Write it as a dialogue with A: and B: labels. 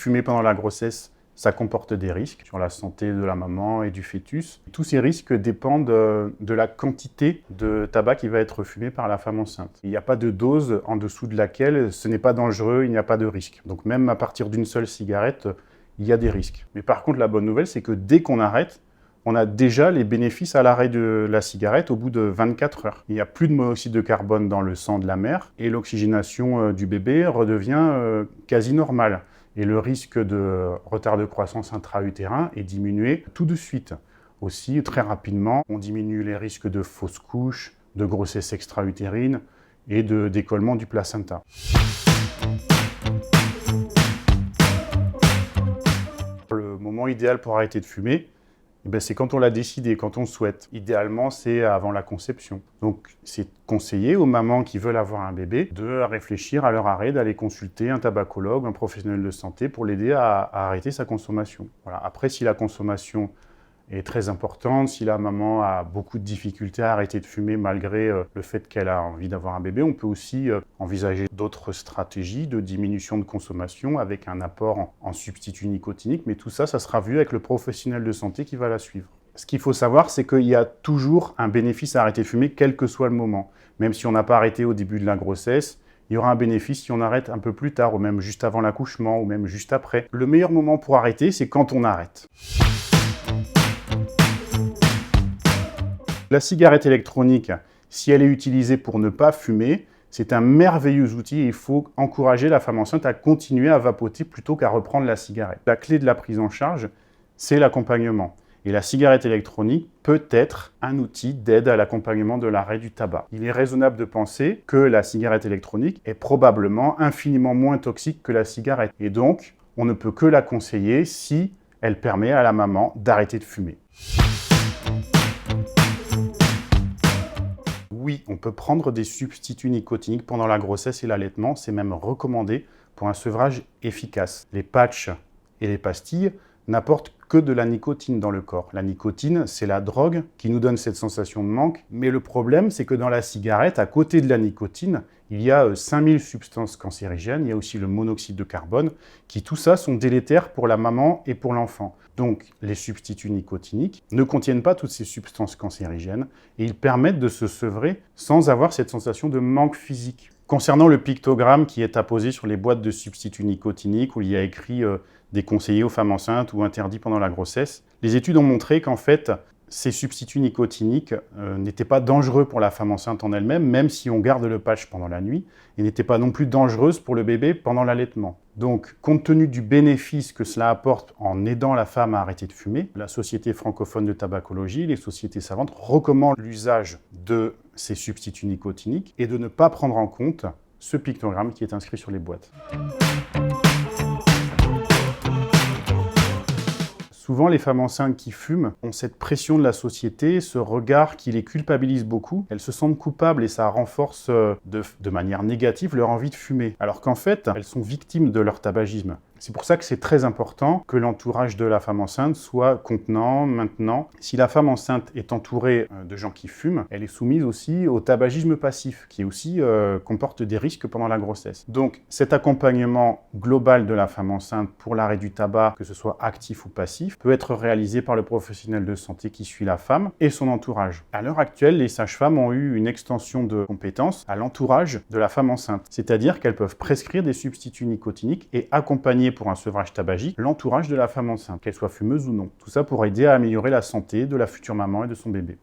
A: fumer pendant la grossesse, ça comporte des risques sur la santé de la maman et du fœtus. Tous ces risques dépendent de la quantité de tabac qui va être fumé par la femme enceinte. Il n'y a pas de dose en dessous de laquelle ce n'est pas dangereux, il n'y a pas de risque. Donc même à partir d'une seule cigarette, il y a des risques. Mais par contre, la bonne nouvelle, c'est que dès qu'on arrête, on a déjà les bénéfices à l'arrêt de la cigarette au bout de 24 heures. Il n'y a plus de monoxyde de carbone dans le sang de la mère et l'oxygénation du bébé redevient quasi normale. Et le risque de retard de croissance intra-utérin est diminué tout de suite. Aussi, très rapidement, on diminue les risques de fausses couches, de grossesse extra-utérine et de décollement du placenta. Le moment idéal pour arrêter de fumer, c'est quand on l'a décidé, quand on le souhaite. Idéalement, c'est avant la conception. Donc, c'est conseillé aux mamans qui veulent avoir un bébé de réfléchir à leur arrêt, d'aller consulter un tabacologue, un professionnel de santé pour l'aider à arrêter sa consommation. Voilà. Après, si la consommation est très importante, si la maman a beaucoup de difficultés à arrêter de fumer malgré le fait qu'elle a envie d'avoir un bébé, on peut aussi envisager d'autres stratégies de diminution de consommation avec un apport en substitut nicotinique, mais tout ça, ça sera vu avec le professionnel de santé qui va la suivre. Ce qu'il faut savoir, c'est qu'il y a toujours un bénéfice à arrêter de fumer, quel que soit le moment. Même si on n'a pas arrêté au début de la grossesse, il y aura un bénéfice si on arrête un peu plus tard, ou même juste avant l'accouchement, ou même juste après. Le meilleur moment pour arrêter, c'est quand on arrête. La cigarette électronique, si elle est utilisée pour ne pas fumer, c'est un merveilleux outil et il faut encourager la femme enceinte à continuer à vapoter plutôt qu'à reprendre la cigarette. La clé de la prise en charge, c'est l'accompagnement. Et la cigarette électronique peut être un outil d'aide à l'accompagnement de l'arrêt du tabac. Il est raisonnable de penser que la cigarette électronique est probablement infiniment moins toxique que la cigarette. Et donc, on ne peut que la conseiller si elle permet à la maman d'arrêter de fumer. Oui, on peut prendre des substituts nicotiniques pendant la grossesse et l'allaitement, c'est même recommandé pour un sevrage efficace. Les patchs et les pastilles n'apportent que de la nicotine dans le corps. La nicotine, c'est la drogue qui nous donne cette sensation de manque, mais le problème, c'est que dans la cigarette, à côté de la nicotine, il y a 5000 substances cancérigènes, il y a aussi le monoxyde de carbone, qui tout ça sont délétères pour la maman et pour l'enfant. Donc, les substituts nicotiniques ne contiennent pas toutes ces substances cancérigènes et ils permettent de se sevrer sans avoir cette sensation de manque physique. Concernant le pictogramme qui est apposé sur les boîtes de substituts nicotiniques où il y a écrit déconseillé aux femmes enceintes ou interdit pendant la grossesse, les études ont montré qu'en fait, ces substituts nicotiniques n'étaient pas dangereux pour la femme enceinte en elle-même, même si on garde le patch pendant la nuit, et n'étaient pas non plus dangereuses pour le bébé pendant l'allaitement. Donc, compte tenu du bénéfice que cela apporte en aidant la femme à arrêter de fumer, la Société francophone de tabacologie, les sociétés savantes recommandent l'usage de ces substituts nicotiniques et de ne pas prendre en compte ce pictogramme qui est inscrit sur les boîtes. Souvent, les femmes enceintes qui fument ont cette pression de la société, ce regard qui les culpabilise beaucoup. Elles se sentent coupables et ça renforce de manière négative leur envie de fumer. Alors qu'en fait, elles sont victimes de leur tabagisme. C'est pour ça que c'est très important que l'entourage de la femme enceinte soit contenant, maintenant. Si la femme enceinte est entourée de gens qui fument, elle est soumise aussi au tabagisme passif, qui aussi comporte des risques pendant la grossesse. Donc cet accompagnement global de la femme enceinte pour l'arrêt du tabac, que ce soit actif ou passif, peut être réalisé par le professionnel de santé qui suit la femme et son entourage. À l'heure actuelle, les sages-femmes ont eu une extension de compétences à l'entourage de la femme enceinte, c'est-à-dire qu'elles peuvent prescrire des substituts nicotiniques et accompagner pour un sevrage tabagique l'entourage de la femme enceinte, qu'elle soit fumeuse ou non. Tout ça pour aider à améliorer la santé de la future maman et de son bébé.